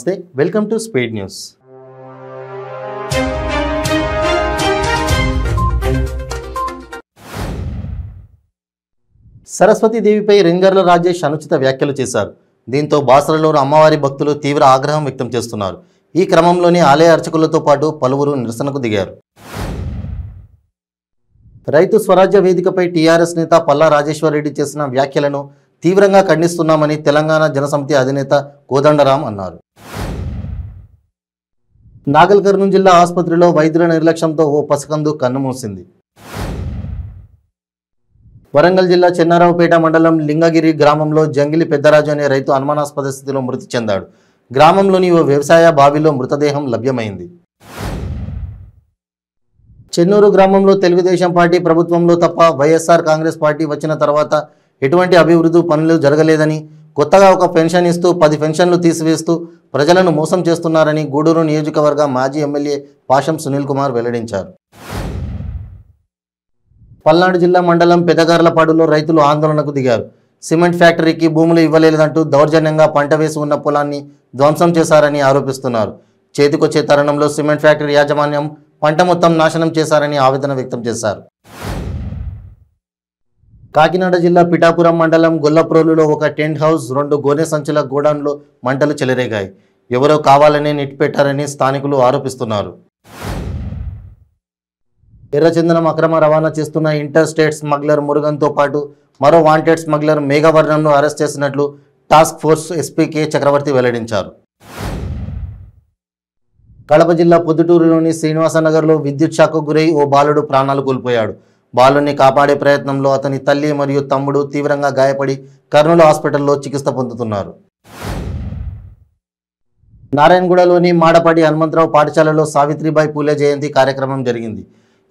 నమస్తే, welcome to speed news. సరస్వతీదేవిపై రింగర్ల రాజేష్ అనుచిత వ్యాఖ్యలు చేశారు. దీంతో బాసరలో అమ్మవారి భక్తులు తీవ్ర ఆగ్రహం వ్యక్తం చేస్తున్నారు. ఈ క్రమంలోనే ఆలయ అర్చకులతో పాటు పలువురు నిరసనకు దిగారు. రైతు స్వరాజ్య వేదికపై టీఆర్ఎస్ నేత పల్లా రాజేశ్వరరెడ్డి చేసిన వ్యాఖ్యలను తీవ్రంగా ఖండిస్తున్నామని తెలంగాణ జనసమితి అధినేత కోదండరాం అన్నారు. నాగల్ కర్నూలు జిల్లా ఆసుపత్రిలో వైద్యుల నిర్లక్ష్యంతో ఓ పసికందు కన్నుమూసింది. వరంగల్ జిల్లా చెన్నారావుపేట మండలం లింగగిరి గ్రామంలో జంగిలి పెద్దరాజు అనే రైతు అనుమానాస్పద స్థితిలో మృతి చెందాడు. గ్రామంలోని ఓ వ్యవసాయ బావిలో మృతదేహం లభ్యమైంది. చెన్నూరు గ్రామంలో తెలుగుదేశం పార్టీ ప్రభుత్వంలో తప్ప వైఎస్ఆర్ కాంగ్రెస్ పార్టీ వచ్చిన తర్వాత ఎటువంటి అభివృద్ధి పనులు జరగలేదని, కొత్తగా ఒక పెన్షన్ ఇస్తూ 10 పెన్షన్లు తీసివేస్తూ ప్రజలను మోసం చేస్తున్నారని గూడూరు నియోజకవర్గ మాజీ ఎమ్మెల్యే పాషం సునీల్ కుమార్ వెల్లడించారు. పల్నాడు జిల్లా మండలం పెదగార్లపాడులో రైతులు ఆందోళనకు దిగారు. సిమెంట్ ఫ్యాక్టరీకి భూములు ఇవ్వలేదంటూ దౌర్జన్యంగా పంట వేసి ఉన్న పొలాన్ని ధ్వంసం చేశారని ఆరోపిస్తున్నారు. చేతికొచ్చే తరుణంలో సిమెంట్ ఫ్యాక్టరీ యాజమాన్యం పంట మొత్తం నాశనం చేశారని ఆవేదన వ్యక్తం చేశారు. కాకినాడ జిల్లా పిఠాపురం మండలం గొల్లప్రోలులో ఒక టెంట్ హౌస్, 2 గోనె సంచుల గోడౌన్లో మంటలు చెలరేగాయి. ఎవరో కావాలనే నెట్టిపెట్టారని స్థానికులు ఆరోపిస్తున్నారు. ఎర్రచందనం అక్రమ రవాణా చేస్తున్న ఇంటర్ స్టేట్ స్మగ్లర్ మురుగన్తో పాటు మరో వాంటెడ్ స్మగ్లర్ మేఘవర్ణంను అరెస్ట్ చేసినట్లు టాస్క్ ఫోర్స్ ఎస్పీ కె చక్రవర్తి వెల్లడించారు. కడప జిల్లా పొద్దుటూరులోని శ్రీనివాసనగర్లో విద్యుత్ షాక్కు గురై ఓ బాలుడు ప్రాణాలు కోల్పోయాడు. బాలుని కాపాడే ప్రయత్నంలో అతని తల్లి మరియు తమ్ముడు తీవ్రంగా గాయపడి కర్నూలు హాస్పిటల్లో చికిత్స పొందుతున్నారు. నారాయణగూడలోని మాడపాటి హనుమంతరావు పాఠశాలలో సావిత్రిబాయి పూలే జయంతి కార్యక్రమం జరిగింది.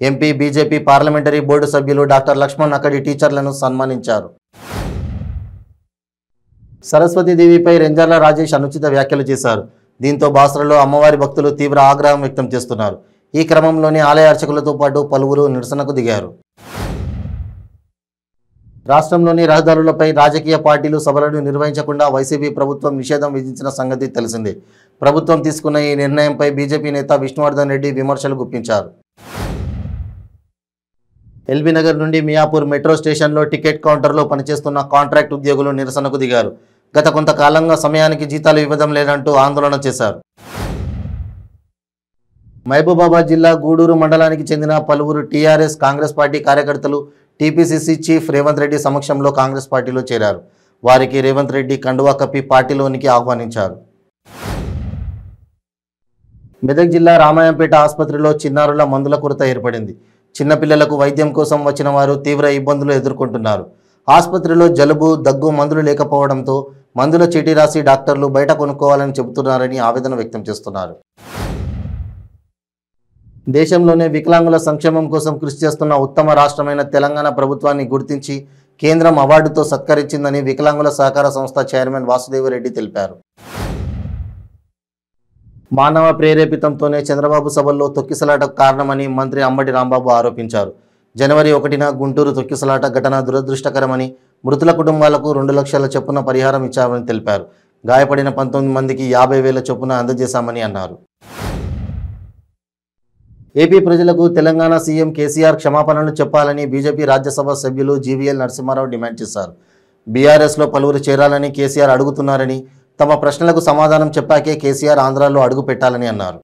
ఎంపీ, బీజేపీ పార్లమెంటరీ బోర్డు సభ్యులు డాక్టర్ లక్ష్మణ్ అక్కడి టీచర్లను సన్మానించారు. సరస్వతీదేవిపై రింగర్ల రాజేష్ అనుచిత వ్యాఖ్యలు చేశారు. దీంతో బాసరలో అమ్మవారి భక్తులు తీవ్ర ఆగ్రహం వ్యక్తం చేస్తున్నారు. ఈ క్రమంలోనే ఆలయ అర్చకులతో పాటు పలువురు నిరసనకు దిగారు. రాష్ట్రంలోని రహదారులపై రాజకీయ పార్టీలు సభలను నిర్వహించకుండా వైసీపీ ప్రభుత్వం నిషేధం విధించిన సంగతి తెలిసిందే. ప్రభుత్వం తీసుకున్న ఈ నిర్ణయంపై బీజేపీ నేత విష్ణువర్ధన్ రెడ్డి విమర్శలు గుప్పించారు. ఎల్బీ నగర్ నుండి మియాపూర్ మెట్రో స్టేషన్లో టికెట్ కౌంటర్లో పనిచేస్తున్న కాంట్రాక్ట్ ఉద్యోగులు నిరసనకు దిగారు. గత కొంతకాలంగా సమయానికి జీతాలు ఇవ్వడం లేదంటూ ఆందోళన చేశారు. మహబూబాబాద్ జిల్లా గూడూరు మండలానికి చెందిన పలువురు టీఆర్ఎస్ కాంగ్రెస్ పార్టీ కార్యకర్తలు టీపీసీసీ చీఫ్ రేవంత్ రెడ్డి సమక్షంలో కాంగ్రెస్ పార్టీలో చేరారు. వారికి రేవంత్ రెడ్డి కండువా కప్పి పార్టీలోనికి ఆహ్వానించారు. మెదక్ జిల్లా రామాయంపేట ఆసుపత్రిలో చిన్నారుల మందుల కొరత ఏర్పడింది. చిన్నపిల్లలకు వైద్యం కోసం వచ్చిన వారు తీవ్ర ఇబ్బందులు ఎదుర్కొంటున్నారు. ఆసుపత్రిలో జలుబు, దగ్గు మందులు లేకపోవడంతో మందుల చీటీ రాసి డాక్టర్లు బయట కొనుక్కోవాలని చెబుతున్నారని ఆవేదన వ్యక్తం చేస్తున్నారు. దేశంలోనే వికలాంగుల సంక్షేమం కోసం కృషి చేస్తున్న ఉత్తమ రాష్ట్రమైన తెలంగాణ ప్రభుత్వాన్ని గుర్తించి కేంద్రం అవార్డుతో సత్కరించిందని వికలాంగుల సహకార సంస్థ చైర్మన్ వాసుదేవరెడ్డి తెలిపారు. మానవ ప్రేరేపితంతోనే చంద్రబాబు సభల్లో తొక్కిసలాటకు కారణమని మంత్రి అంబటి రాంబాబు ఆరోపించారు. జనవరి 1న గుంటూరు తొక్కిసలాట ఘటన దురదృష్టకరమని, మృతుల కుటుంబాలకు 2 లక్షల చొప్పున పరిహారం ఇచ్చామని తెలిపారు. గాయపడిన 19 మందికి 50,000 చొప్పున అందజేశామని అన్నారు. ఏపీ ప్రజలకు తెలంగాణ సీఎం కేసీఆర్ క్షమాపణలు చెప్పాలని బీజేపీ రాజ్యసభ సభ్యులు జీవీఎల్ నరసింహారావు డిమాండ్ చేశారు. బీఆర్ఎస్లో పలువురు చేరాలని కేసీఆర్ అడుగుతున్నారని, తమ ప్రశ్నలకు సమాధానం చెప్పాకే కేసీఆర్ ఆంధ్రాలో అడుగు పెట్టాలని అన్నారు.